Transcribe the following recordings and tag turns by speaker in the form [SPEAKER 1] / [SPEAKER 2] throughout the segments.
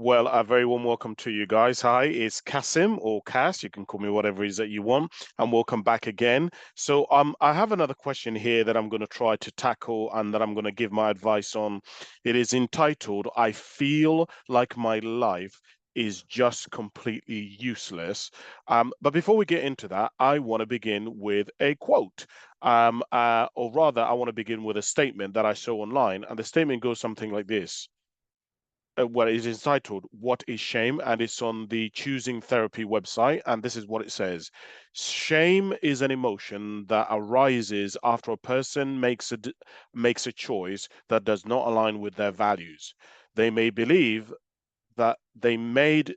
[SPEAKER 1] Well, a very warm welcome to you guys. Hi, it's Kasim or Cass. You can call me whatever it is that you want, and welcome back again. I have another question here that I'm going to try to tackle and that I'm going to give my advice on. It is entitled, I feel like my life is just completely useless. But before we get into that, I want to begin with a quote. Or rather, I want to begin with a statement that I saw online, and the statement goes something like this. Well, it is entitled "What is Shame?" and it's on the Choosing Therapy website. And this is what it says: Shame is an emotion that arises after a person makes a choice that does not align with their values. They may believe that they made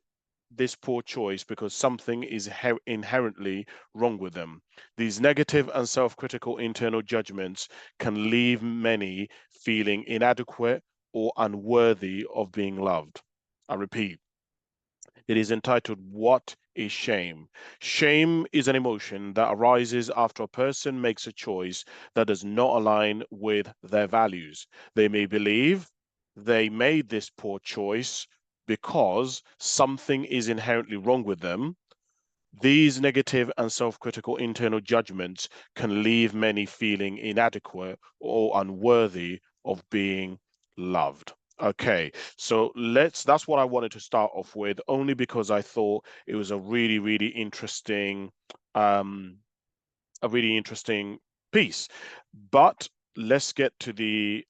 [SPEAKER 1] this poor choice because something is inherently wrong with them. These negative and self-critical internal judgments can leave many feeling inadequate or unworthy of being loved. I repeat, it is entitled What is Shame? Shame is an emotion that arises after a person makes a choice that does not align with their values. They may believe they made this poor choice because something is inherently wrong with them. These negative and self-critical internal judgments can leave many feeling inadequate or unworthy of being loved. Okay, so that's what I wanted to start off with, only because I thought it was um, a really interesting piece. But let's get to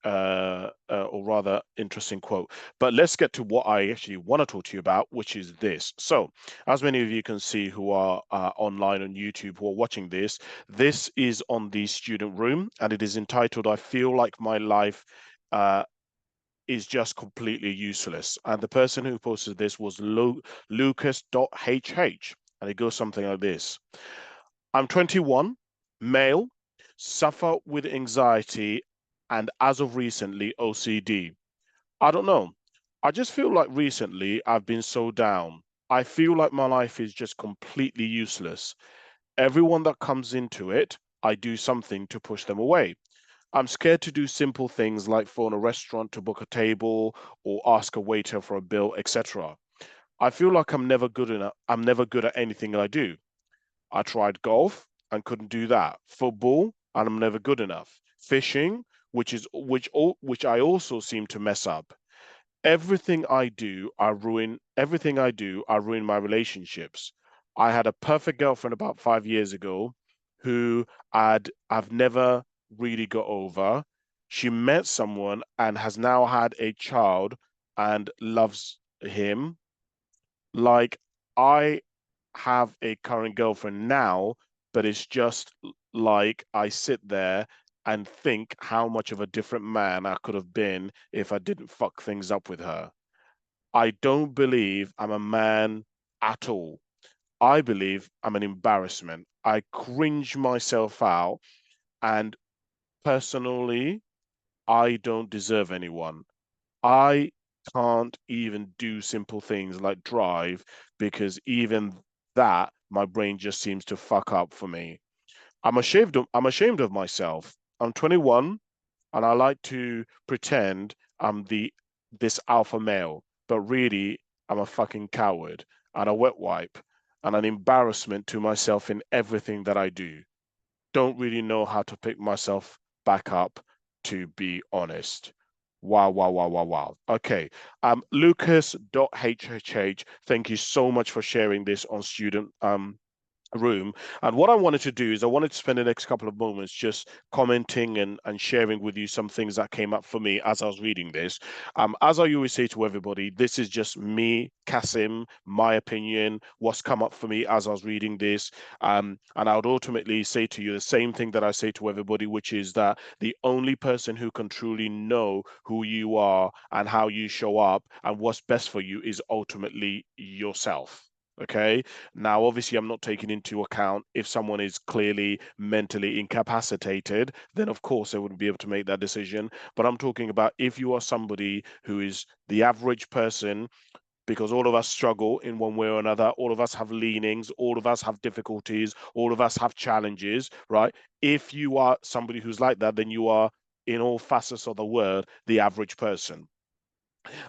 [SPEAKER 1] or rather, interesting quote. But let's get to what I actually want to talk to you about, which is this. So, as many of you can see who are online on YouTube who are watching this, this is on the student room, and it is entitled "I Feel Like My Life." Uh, is just completely useless. And the person who posted this was Lucas.hh. And it goes something like this. I'm 21, male, suffer with anxiety, and as of recently, OCD. I don't know. I just feel like recently I've been so down. I feel like my life is just completely useless. Everyone that comes into it, I do something to push them away. I'm scared to do simple things like phone a restaurant to book a table or ask a waiter for a bill, etc. I feel like I'm never good enough. I'm never good at anything I do. I tried golf and couldn't do that. Football, and I'm never good enough. Fishing, which I also seem to mess up. Everything I do, I ruin my relationships. I had a perfect girlfriend about 5 years ago who I've never really got over. She met someone and has now had a child and loves him. Like I have a current girlfriend now, but it's just like I sit there and think how much of a different man I could have been if I didn't fuck things up with her. I don't believe I'm a man at all. I believe I'm an embarrassment. I cringe myself out, and personally, I don't deserve anyone. I can't even do simple things like drive because even that, my brain just seems to fuck up for me. I'm ashamed of myself. I'm 21 and I like to pretend I'm this alpha male, but really I'm a fucking coward and a wet wipe and an embarrassment to myself in everything that I do. Don't really know how to pick myself back up, to be honest. Wow, wow, wow, wow, wow. Okay. Lucas.hh, thank you so much for sharing this on student room. And what I wanted to do is I wanted to spend the next couple of moments just commenting and sharing with you some things that came up for me as I was reading this. As I always say to everybody, this is just me, Kasim, my opinion, what's come up for me as I was reading this. And I would ultimately say to you the same thing that I say to everybody, which is that the only person who can truly know who you are and how you show up and what's best for you is ultimately yourself. Okay. Now, obviously, I'm not taking into account if someone is clearly mentally incapacitated, then of course they wouldn't be able to make that decision. But I'm talking about if you are somebody who is the average person, because all of us struggle in one way or another, all of us have leanings, all of us have difficulties, all of us have challenges, right? If you are somebody who's like that, then you are, in all facets of the word, the average person.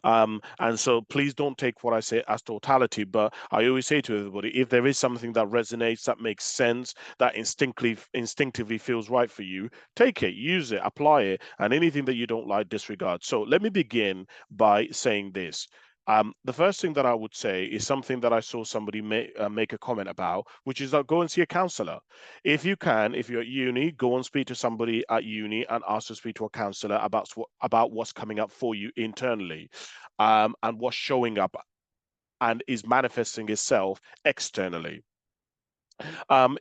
[SPEAKER 1] And so please don't take what I say as totality, but I always say to everybody, if there is something that resonates, that makes sense, that instinctively feels right for you, take it, use it, apply it, and anything that you don't like, disregard. So let me begin by saying this. The first thing that I would say is something that I saw somebody make a comment about, which is that go and see a counselor. If you can, if you're at uni, go and speak to somebody at uni and ask to speak to a counselor about what's coming up for you internally, and what's showing up and is manifesting itself externally.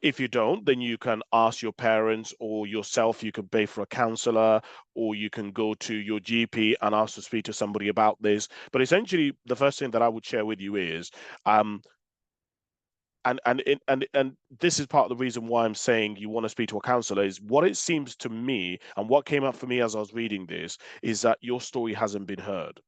[SPEAKER 1] If you don't, then you can ask your parents or yourself. You can pay for a counselor, or you can go to your GP and ask to speak to somebody about this. But essentially, the first thing that I would share with you is, um, and this is part of the reason why I'm saying you want to speak to a counselor, is what it seems to me and what came up for me as I was reading this is that your story hasn't been heard.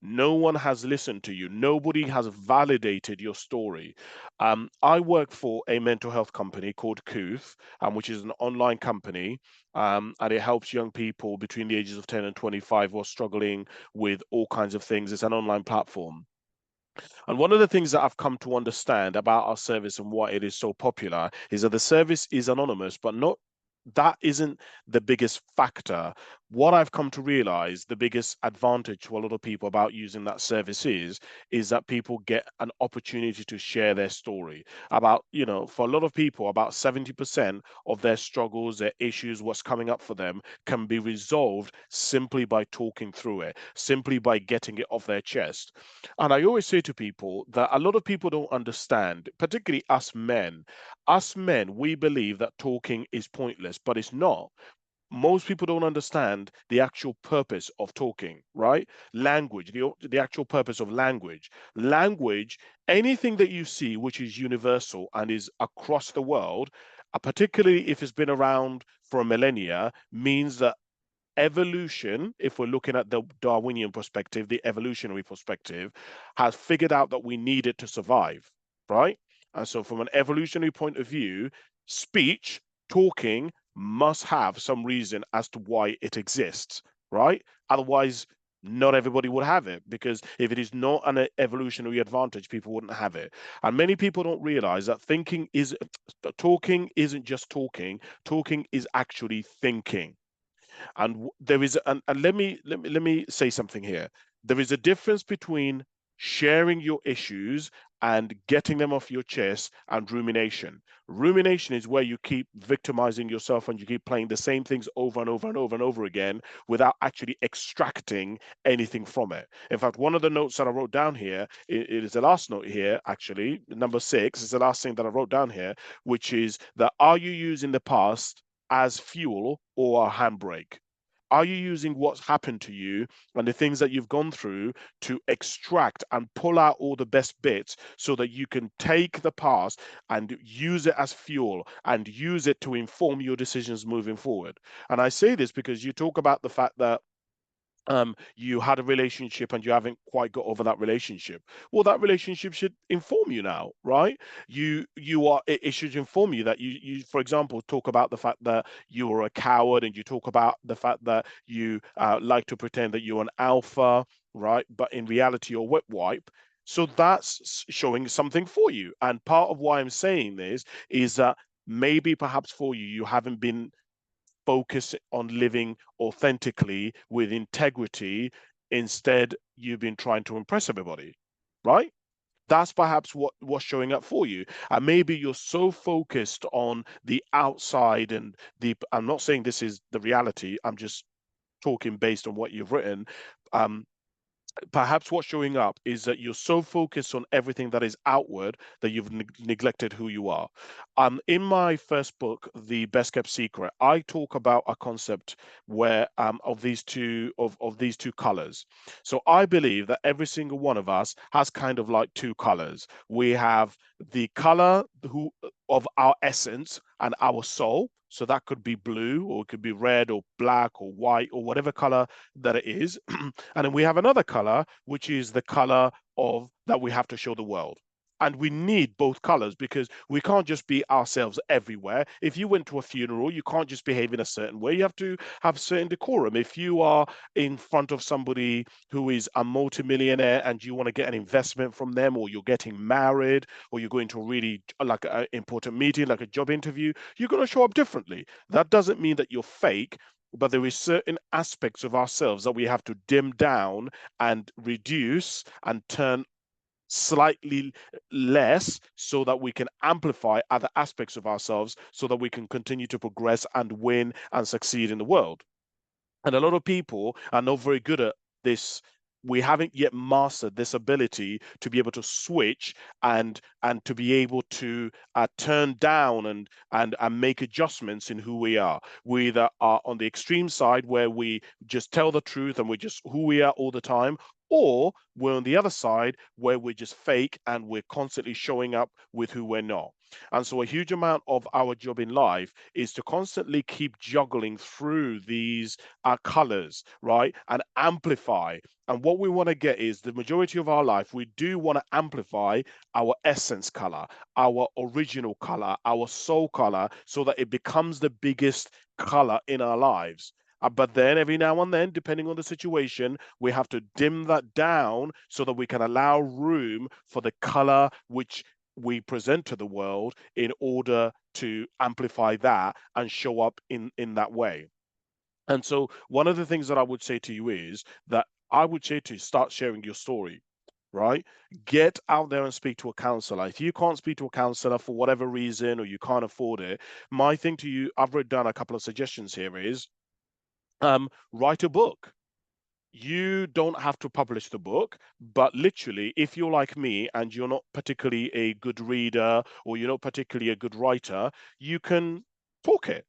[SPEAKER 1] No one has listened to you. Nobody has validated your story. I work for a mental health company called Kooth, which is an online company, and it helps young people between the ages of 10 and 25 who are struggling with all kinds of things. It's an online platform. And one of the things that I've come to understand about our service and why it is so popular is that the service is anonymous, but not that isn't the biggest factor. What I've come to realize the biggest advantage to a lot of people about using that service is that people get an opportunity to share their story. About, for a lot of people, about 70% of their struggles, their issues, what's coming up for them can be resolved simply by talking through it, simply by getting it off their chest. And I always say to people that a lot of people don't understand, particularly us men. Us men, we believe that talking is pointless, but it's not. Most people don't understand the actual purpose of talking, right? Language, the actual purpose of language. Language, anything that you see which is universal and is across the world, particularly if it's been around for a millennia, means that evolution, if we're looking at the Darwinian perspective, the evolutionary perspective, has figured out that we need it to survive, right? And so, from an evolutionary point of view, speech, talking, must have some reason as to why it exists, right? Otherwise, not everybody would have it, because if it is not an evolutionary advantage, people wouldn't have it. And many people don't realize that talking isn't just talking. Talking is actually thinking. And there is, and let me say something here. There is a difference between sharing your issues and getting them off your chest and rumination. Rumination is where you keep victimizing yourself and you keep playing the same things over and over and over and over again without actually extracting anything from it. In fact, one of the notes that I wrote down here, it is the last note here, actually, number 6 is the last thing that I wrote down here, which is that, are you using the past as fuel or a handbrake? Are you using what's happened to you and the things that you've gone through to extract and pull out all the best bits so that you can take the past and use it as fuel and use it to inform your decisions moving forward? And I say this because you talk about the fact that you had a relationship and you haven't quite got over that relationship. Well, that relationship should inform you now, right? It should inform you that you, for example, talk about the fact that you are a coward, and you talk about the fact that you like to pretend that you're an alpha, right? But in reality, you're a wet wipe. So that's showing something for you. And part of why I'm saying this is that maybe perhaps for you, you haven't been focus on living authentically with integrity. Instead, you've been trying to impress everybody, right? That's perhaps what's showing up for you. And maybe you're so focused on the outside and I'm not saying this is the reality, I'm just talking based on what you've written. Um, Perhaps what's showing up is that you're so focused on everything that is outward that you've neglected who you are. In my first book, The Best Kept Secret, I talk about a concept where of these two colors. So I believe that every single one of us has kind of like two colors. We have the color of our essence and our soul. So that could be blue, or it could be red, or black, or white, or whatever color that it is. And then we have another color, which is the color of that we have to show the world. And we need both colors because we can't just be ourselves everywhere. If you went to a funeral, you can't just behave in a certain way. You have to have certain decorum. If you are in front of somebody who is a multimillionaire and you want to get an investment from them, or you're getting married, or you're going to a really like an important meeting, like a job interview, you're going to show up differently. That doesn't mean that you're fake, but there is certain aspects of ourselves that we have to dim down and reduce and turn slightly less so that we can amplify other aspects of ourselves so that we can continue to progress and win and succeed in the world. And a lot of people are not very good at this. We haven't yet mastered this ability to be able to switch and to be able to turn down and make adjustments in who we are. We either are on the extreme side where we just tell the truth and we're just who we are all the time, or we're on the other side where we're just fake and we're constantly showing up with who we're not. And so a huge amount of our job in life is to constantly keep juggling through these colors, right? And amplify. And what we want to get is the majority of our life, we do want to amplify our essence color, our original color, our soul color, so that it becomes the biggest color in our lives. But then every now and then, depending on the situation, we have to dim that down so that we can allow room for the color which we present to the world in order to amplify that and show up in that way. And so one of the things that I would say to you is that I would say to start sharing your story, right? Get out there and speak to a counselor. If you can't speak to a counselor for whatever reason or you can't afford it, my thing to you, I've written down a couple of suggestions here is write a book. You don't have to publish the book, but literally, if you're like me and you're not particularly a good reader or you're not particularly a good writer, you can talk it.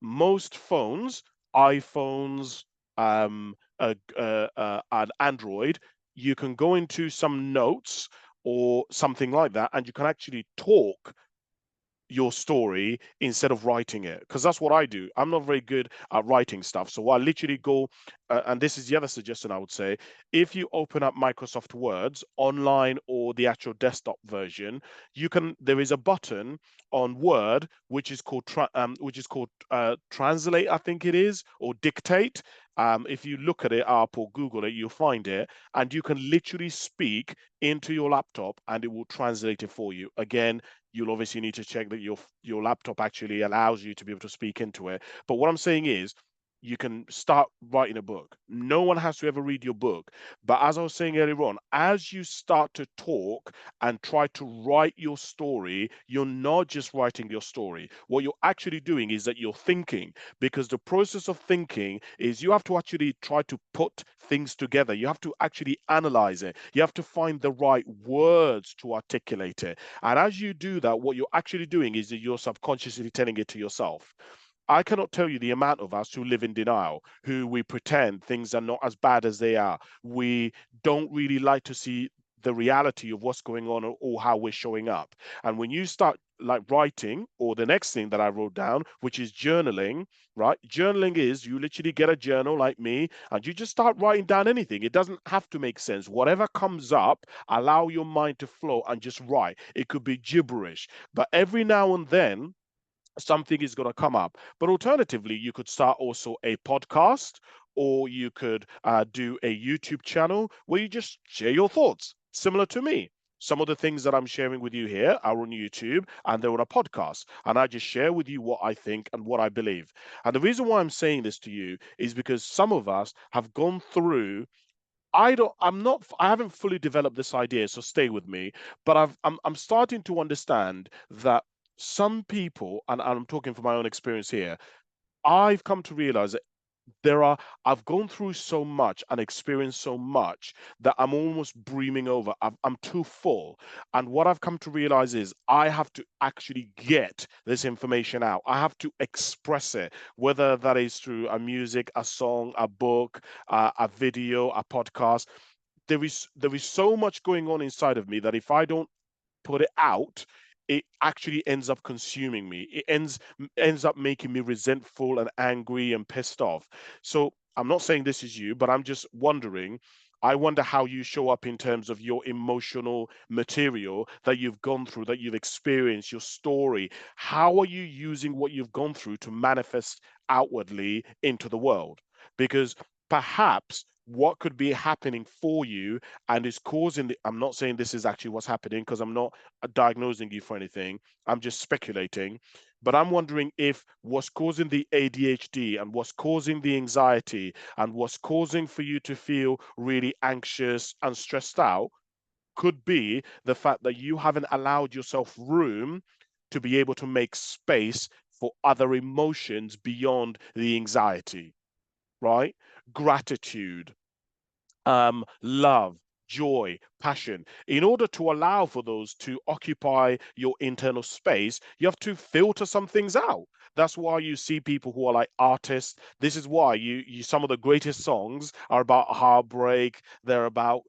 [SPEAKER 1] Most phones, iPhones, and Android, you can go into some notes or something like that, and you can actually talk your story instead of writing it, because that's what I do. I'm not very good at writing stuff, so I literally go and this is the other suggestion I would say. If you open up Microsoft Words online or the actual desktop version, you can there is a button on Word which is called translate, I think it is, or dictate. If you look at it up or Google it, you'll find it, and you can literally speak into your laptop and it will translate it for you. Again, you'll obviously need to check that your laptop actually allows you to be able to speak into it. But what I'm saying is, you can start writing a book. No one has to ever read your book. But as I was saying earlier on, as you start to talk and try to write your story, you're not just writing your story. What you're actually doing is that you're thinking, because the process of thinking is you have to actually try to put things together. You have to actually analyze it. You have to find the right words to articulate it. And as you do that, what you're actually doing is that you're subconsciously telling it to yourself. I cannot tell you the amount of us who live in denial, who we pretend things are not as bad as they are. We don't really like to see the reality of what's going on or how we're showing up. And when you start like writing, or the next thing that I wrote down, which is journaling, right? Journaling is you literally get a journal like me and you just start writing down anything. It doesn't have to make sense. Whatever comes up, allow your mind to flow and just write. It could be gibberish, but every now and then, something is going to come up. But alternatively, you could start also a podcast, or you could do a YouTube channel where you just share your thoughts, similar to me. Some of the things that I'm sharing with you here are on YouTube and they're on a podcast. And I just share with you what I think and what I believe. And the reason why I'm saying this to you is because some of us have gone through. I haven't fully developed this idea, so stay with me. But I'm starting to understand that some people, and I'm talking from my own experience here, I've come to realize that there are I've gone through so much and experienced so much that I'm almost brimming over. I'm too full. And what I've come to realize is I have to actually get this information out. I have to express it, whether that is through a music, a song, a book, a video, a podcast. There is so much going on inside of me that if I don't put it out, it actually ends up consuming me. It ends up making me resentful and angry and pissed off. So I'm not saying this is you, but I'm just wondering, I wonder how you show up in terms of your emotional material that you've gone through, that you've experienced, your story. How are you using what you've gone through to manifest outwardly into the world? Because perhaps what could be happening for you and is causing the, I'm not saying this is actually what's happening because I'm not diagnosing you for anything. I'm just speculating. But I'm wondering if what's causing the ADHD and what's causing the anxiety and what's causing for you to feel really anxious and stressed out could be the fact that you haven't allowed yourself room to be able to make space for other emotions beyond the anxiety, right? Gratitude, love, joy, passion. In order to allow for those to occupy your internal space, you have to filter some things out. That's why you see people who are like artists. This is why you some of the greatest songs are about heartbreak. They're about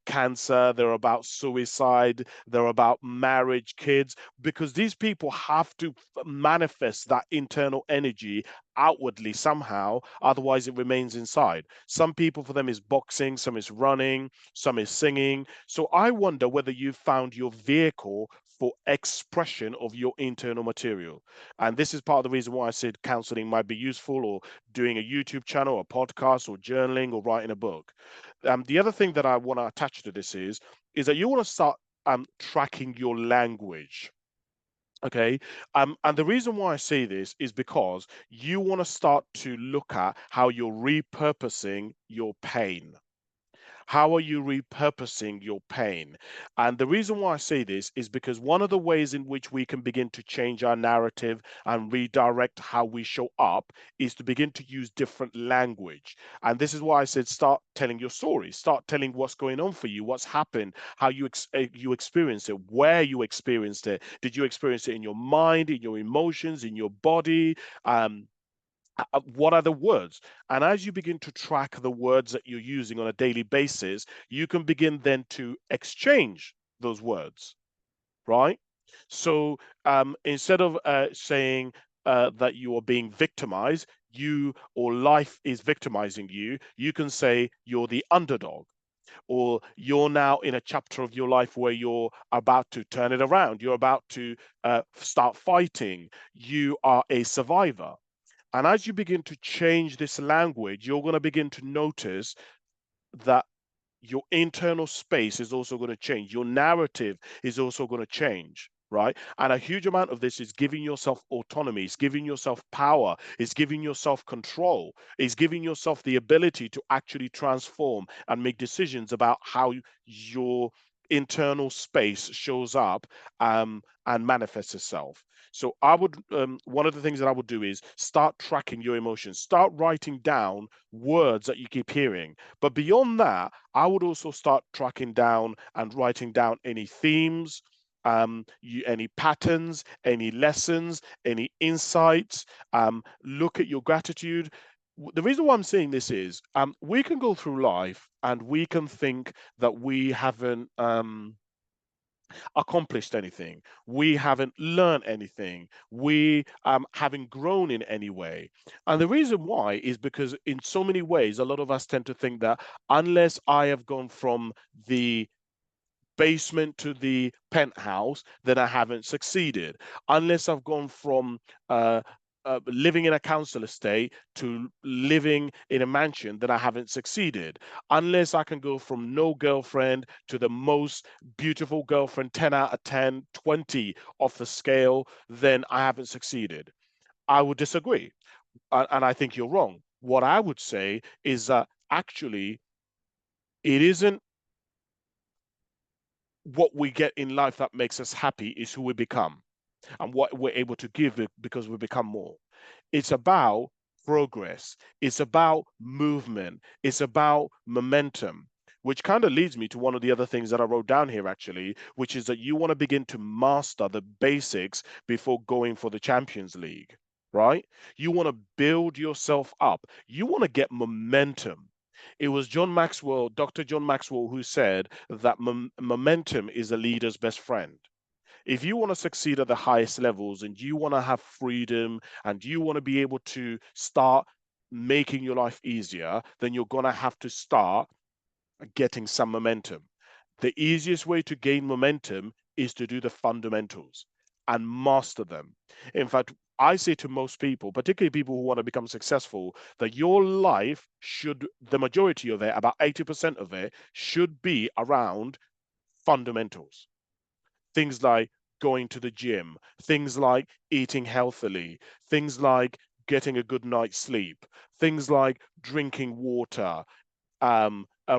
[SPEAKER 1] cancer. They're about suicide. They're about marriage, kids, because these people have to manifest that internal energy outwardly somehow. Otherwise, it remains inside. Some people, for them, is boxing, some is running, some is singing. So I wonder whether you've found your vehicle for expression of your internal material. And this is part of the reason why I said counseling might be useful, or doing a YouTube channel, a podcast, or journaling, or writing a book. The other thing that I want to attach to this is that you want to start tracking your language. Okay. And the reason why I say this is because you want to start to look at how you're repurposing your pain. How are you repurposing your pain? And the reason why I say this is because one of the ways in which we can begin to change our narrative and redirect how we show up is to begin to use different language. And this is why I said start telling your story, start telling what's going on for you, what's happened, how you experienced it, where you experienced it. Did you experience it in your mind, in your emotions, in your body? What are the words? And as you begin to track the words that you're using on a daily basis, you can begin then to exchange those words, right? So instead of saying that you are being victimized, you or life is victimizing you, you can say you're the underdog, or you're now in a chapter of your life where you're about to turn it around, you're about to start fighting, you are a survivor. And as you begin to change this language, you're going to begin to notice that your internal space is also going to change. Your narrative is also going to change, right? And a huge amount of this is giving yourself autonomy, it's giving yourself power, it's giving yourself control, it's giving yourself the ability to actually transform and make decisions about how your internal space shows up and manifests itself. So I would, one of the things that I would do is start tracking your emotions, start writing down words that you keep hearing. But beyond that, I would also start tracking down and writing down any themes, any patterns, any lessons, any insights. Look at your gratitude. The reason why I'm saying this is we can go through life and we can think that we haven't accomplished anything, we haven't learned anything, we haven't grown in any way. And the reason why is because, in so many ways, a lot of us tend to think that unless I have gone from the basement to the penthouse, then I haven't succeeded. Unless I've gone from living in a council estate to living in a mansion, then I haven't succeeded. Unless I can go from no girlfriend to the most beautiful girlfriend, 10 out of 10, 20 off the scale, then I haven't succeeded. I would disagree. And I think you're wrong. What I would say is that actually, it isn't what we get in life that makes us happy, is who we become and what we're able to give it because we become more. It's about progress. It's about movement. It's about momentum, which kind of leads me to one of the other things that I wrote down here, actually, which is that you want to begin to master the basics before going for the Champions League, right? You want to build yourself up. You want to get momentum. It was John Maxwell, Dr. John Maxwell, who said that momentum is a leader's best friend. If you want to succeed at the highest levels and you want to have freedom and you want to be able to start making your life easier, then you're going to have to start getting some momentum. The easiest way to gain momentum is to do the fundamentals and master them. In fact, I say to most people, particularly people who want to become successful, that your life should, the majority of it, about 80% of it, should be around fundamentals. Things like going to the gym, things like eating healthily, things like getting a good night's sleep, things like drinking water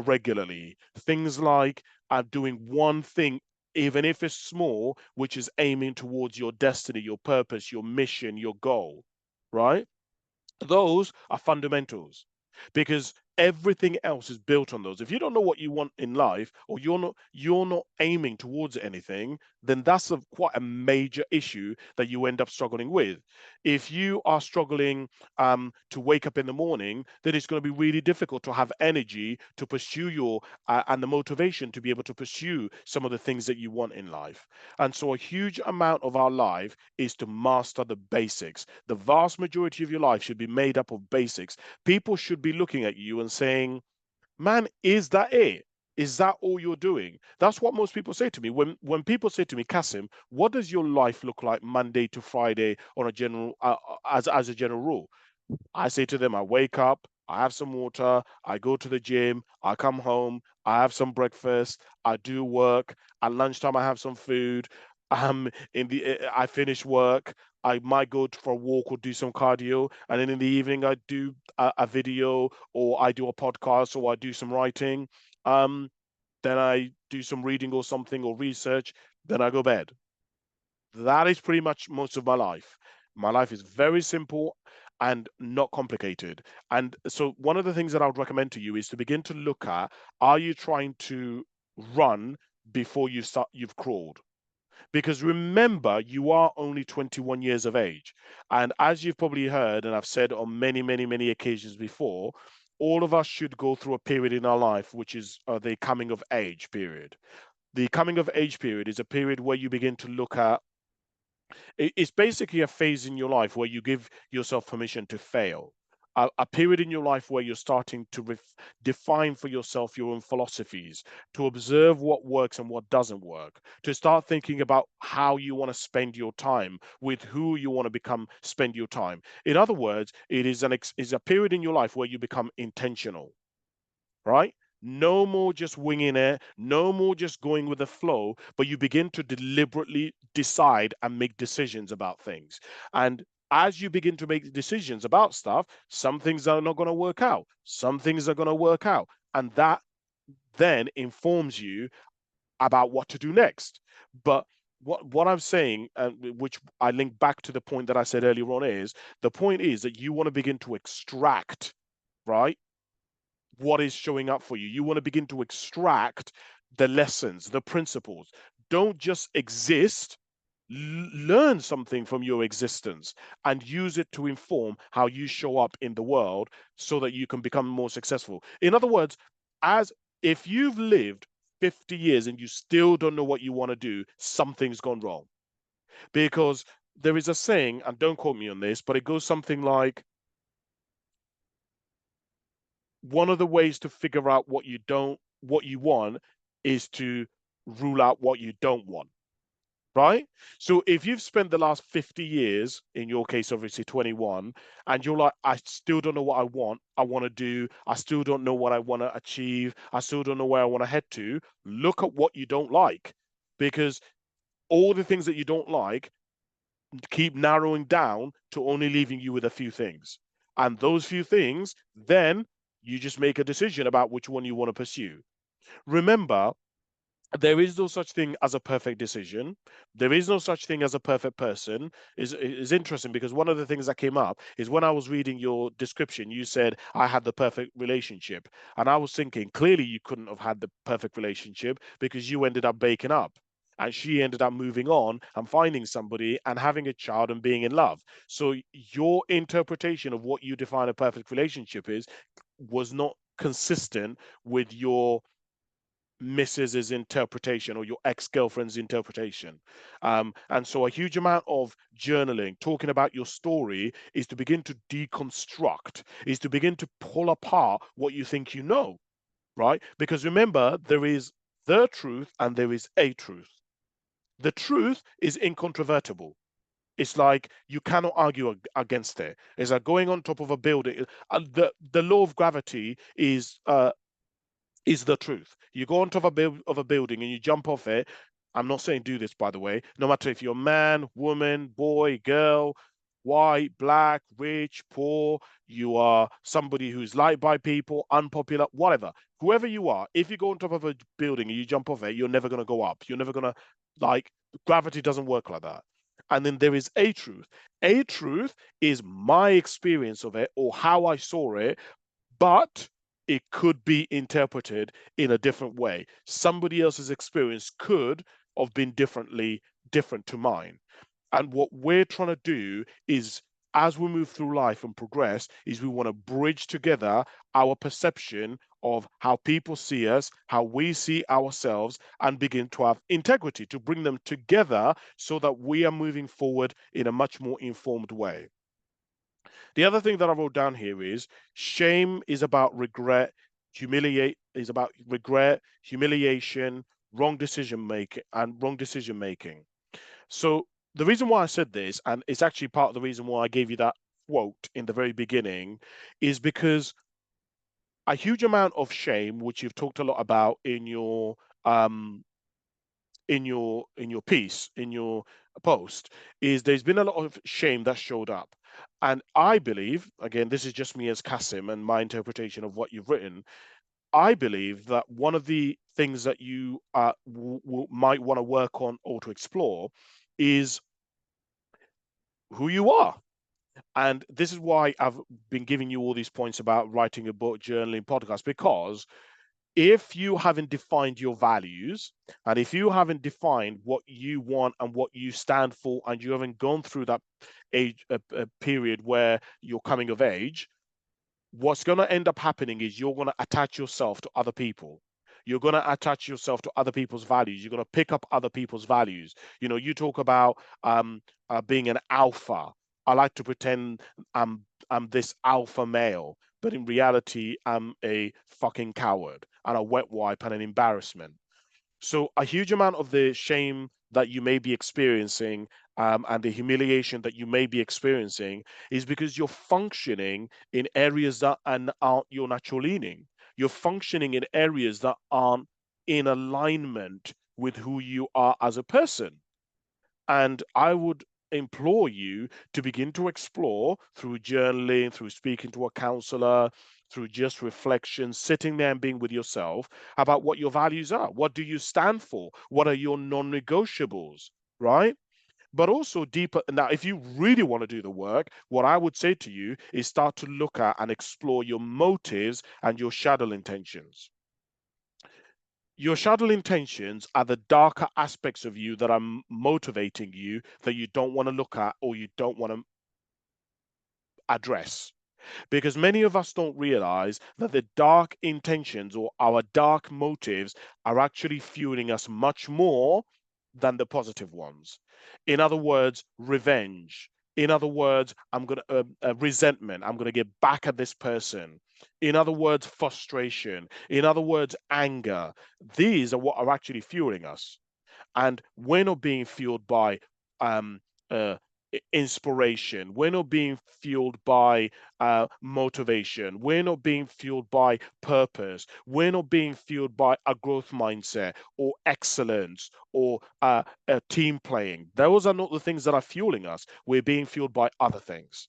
[SPEAKER 1] regularly, things like doing one thing, even if it's small, which is aiming towards your destiny, your purpose, your mission, your goal, right? Those are fundamentals because everything else is built on those. If you don't know what you want in life, or you're not aiming towards anything, then that's quite a major issue that you end up struggling with. If you are struggling to wake up in the morning, then it's going to be really difficult to have energy to pursue your and the motivation to be able to pursue some of the things that you want in life. And so a huge amount of our life is to master the basics. The vast majority of your life should be made up of basics. People should be looking at you and saying, man, is that it? Is that all you're doing? That's what most people say to me. When people say to me, Kasim, what does your life look like Monday to Friday on a general as a general rule? I say to them, I wake up, I have some water, I go to the gym, I come home, I have some breakfast, I do work. At lunchtime, I have some food. I finish work. I might go for a walk or do some cardio, and then in the evening, I do a video or I do a podcast or I do some writing. Um, then I do some reading or something or research. Then I go bed. That is pretty much most of my life. My life is very simple and not complicated. And so, one of the things that I would recommend to you is to begin to look at, are you trying to run before you've crawled? Because remember, you are only 21 years of age. And as you've probably heard, and I've said on many, many, many occasions before, all of us should go through a period in our life, which is the coming of age period. The coming of age period is a period where you begin to look at, it's basically a phase in your life where you give yourself permission to fail. A period in your life where you're starting to define for yourself your own philosophies, to observe what works and what doesn't work, to start thinking about how you want to spend your time, with who you want to spend your time. In other words, it is a period in your life where you become intentional, right? No more just winging it, no more just going with the flow, but you begin to deliberately decide and make decisions about things. And as you begin to make decisions about stuff, some things are not going to work out, some things are going to work out. And that then informs you about what to do next. But what I'm saying, which I link back to the point that I said earlier on, is the point is that you want to begin to extract, right, what is showing up for you. You want to begin to extract the lessons, the principles. Don't just exist. Learn something from your existence and use it to inform how you show up in the world so that you can become more successful. In other words, as if you've lived 50 years and you still don't know what you want to do, something's gone wrong. Because there is a saying, and don't quote me on this, but it goes something like, one of the ways to figure out what you want is to rule out what you don't want, right? So if you've spent the last 50 years, in your case obviously 21, and you're like, I still don't know what I want to do, I still don't know what I want to achieve, I still don't know where I want to head to, look at what you don't like, because all the things that you don't like keep narrowing down to only leaving you with a few things. And those few things, then you just make a decision about which one you want to pursue. Remember, there is no such thing as a perfect decision. There is no such thing as a perfect person. Is interesting because one of the things that came up is when I was reading your description, you said I had the perfect relationship, and I was thinking clearly you couldn't have had the perfect relationship because you ended up breaking up. And she ended up moving on and finding somebody and having a child and being in love. So your interpretation of what you define a perfect relationship is was not consistent with your Mrs.'s interpretation or your ex-girlfriend's interpretation. And so a huge amount of journaling, talking about your story, is to begin to deconstruct, is to begin to pull apart what you think you know, right? Because remember, there is the truth and there is a truth. The truth is incontrovertible. It's like you cannot argue against it. It's like going on top of a building. The law of gravity is the truth. You go on top of a building and you jump off it. I'm not saying do this, by the way. No matter if you're man, woman, boy, girl, white, black, rich, poor, you are somebody who's liked by people, unpopular, whatever. Whoever you are, if you go on top of a building and you jump off it, you're never going to go up. You're never going to, like, gravity doesn't work like that. And then there is a truth. A truth is my experience of it or how I saw it, but it could be interpreted in a different way. Somebody else's experience could have been different to mine. And what we're trying to do is, as we move through life and progress, is we want to bridge together our perception of how people see us, how we see ourselves, and begin to have integrity, to bring them together so that we are moving forward in a much more informed way. The other thing that I wrote down here is shame is about regret, humiliation, wrong decision making. So the reason why I said this, and it's actually part of the reason why I gave you that quote in the very beginning, is because a huge amount of shame, which you've talked a lot about um in your piece, in your post, is there's been a lot of shame that showed up. And I believe, again, this is just me as Kasim and my interpretation of what you've written. I believe that one of the things that you might want to work on or to explore is who you are. And this is why I've been giving you all these points about writing a book, journaling, podcast, because if you haven't defined your values and if you haven't defined what you want and what you stand for, and you haven't gone through that a period where you're coming of age, what's going to end up happening is you're going to attach yourself to other people. You're going to attach yourself to other people's values. You're going to pick up other people's values. You know, you talk about being an alpha. I like to pretend I'm this alpha male, but in reality, I'm a fucking coward and a wet wipe and an embarrassment. So a huge amount of the shame that you may be experiencing and the humiliation that you may be experiencing is because you're functioning in areas that aren't your natural leaning. You're functioning in areas that aren't in alignment with who you are as a person. And I would implore you to begin to explore through journaling, through speaking to a counselor, through just reflection, sitting there and being with yourself about what your values are. What do you stand for? What are your non negotiables? Right? But also deeper. Now, if you really want to do the work, what I would say to you is start to look at and explore your motives and your shadow intentions. Your shadow intentions are the darker aspects of you that are motivating you that you don't want to look at or you don't want to address. Because many of us don't realize that the dark intentions or our dark motives are actually fueling us much more than the positive ones. In other words, revenge. In other words, I'm going to resentment. I'm going to get back at this person. In other words, frustration. In other words, anger. These are what are actually fueling us, and we're not being fueled by um, uh, inspiration. We're not being fueled by motivation. We're not being fueled by purpose. We're not being fueled by a growth mindset or excellence or team playing. Those are not the things that are fueling us. We're being fueled by other things,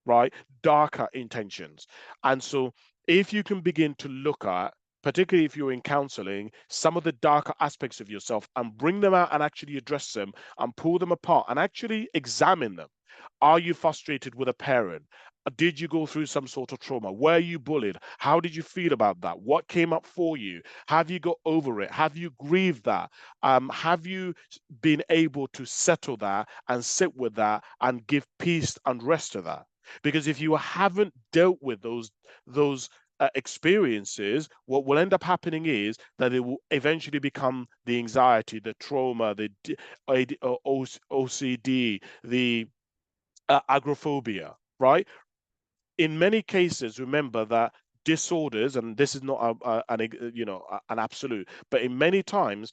[SPEAKER 1] right? Darker intentions. And so if you can begin to look at, particularly if you're in counseling, some of the darker aspects of yourself and bring them out and actually address them and pull them apart and actually examine them. Are you frustrated with a parent? Did you go through some sort of trauma? Were you bullied? How did you feel about that? What came up for you? Have you got over it? Have you grieved that? Have you been able to settle that and sit with that and give peace and rest to that? Because if you haven't dealt with those experiences, what will end up happening is that it will eventually become the anxiety, the trauma, the OCD, the agoraphobia, right? In many cases, remember that disorders, and this is not an absolute, but in many times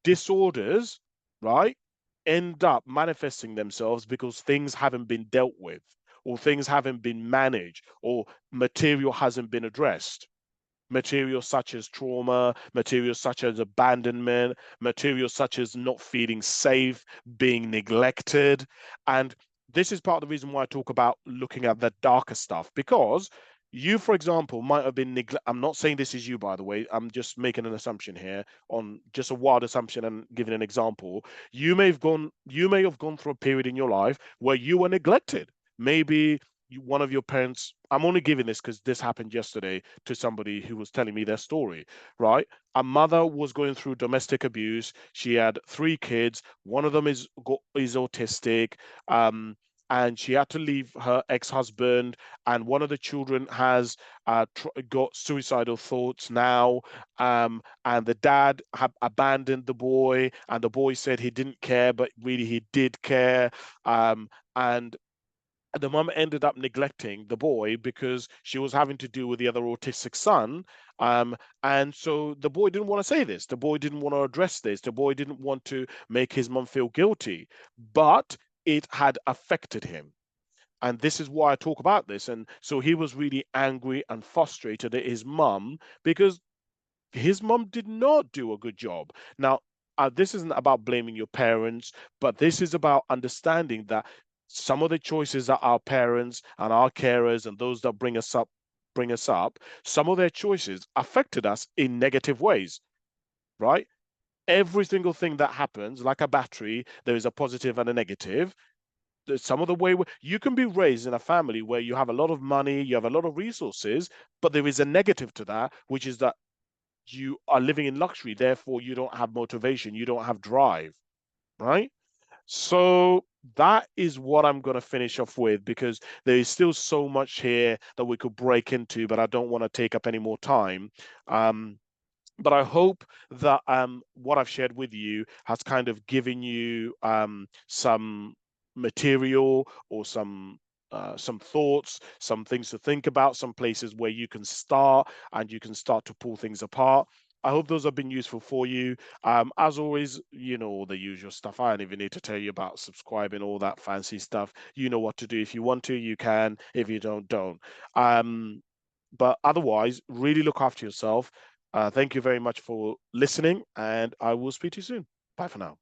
[SPEAKER 1] disorders, right, end up manifesting themselves because things haven't been dealt with, or things haven't been managed, or material hasn't been addressed. Material such as trauma, material such as abandonment, material such as not feeling safe, being neglected. And this is part of the reason why I talk about looking at the darker stuff, because you, for example, might have been neglect. I'm not saying this is you, by the way. I'm just making an assumption here, on just a wild assumption and giving an example. You may have gone through a period in your life where you were neglected. Maybe one of your parents, I'm only giving this because this happened yesterday to somebody who was telling me their story, right? A mother was going through domestic abuse. She had three kids. One of them is autistic. Um, and she had to leave her ex-husband, and one of the children has got suicidal thoughts now. And the dad had abandoned the boy, and the boy said he didn't care, but really he did care. And the mum ended up neglecting the boy because she was having to deal with the other autistic son. Um, and so the boy didn't want to say this. The boy didn't want to address this. The boy didn't want to make his mum feel guilty, but it had affected him. And this is why I talk about this. And so he was really angry and frustrated at his mum because his mom did not do a good job. Now, this isn't about blaming your parents, but this is about understanding that some of the choices that our parents and our carers and those that bring us up, some of their choices affected us in negative ways, right? Every single thing that happens, like a battery, there is a positive and a negative. Some of the way you can be raised in a family where you have a lot of money, you have a lot of resources, but there is a negative to that, which is that you are living in luxury, therefore you don't have motivation, you don't have drive, right? So that is what I'm going to finish off with, because there is still so much here that we could break into, but I don't want to take up any more time. Um, but I hope that what I've shared with you has kind of given you some material, or some thoughts, some things to think about, some places where you can start and you can start to pull things apart. I hope those have been useful for you. As always, you know, all the usual stuff. I don't even need to tell you about subscribing, all that fancy stuff. You know what to do. If you want to, you can. If you don't, don't. Um, but otherwise, really look after yourself. Thank you very much for listening, and I will speak to you soon. Bye for now.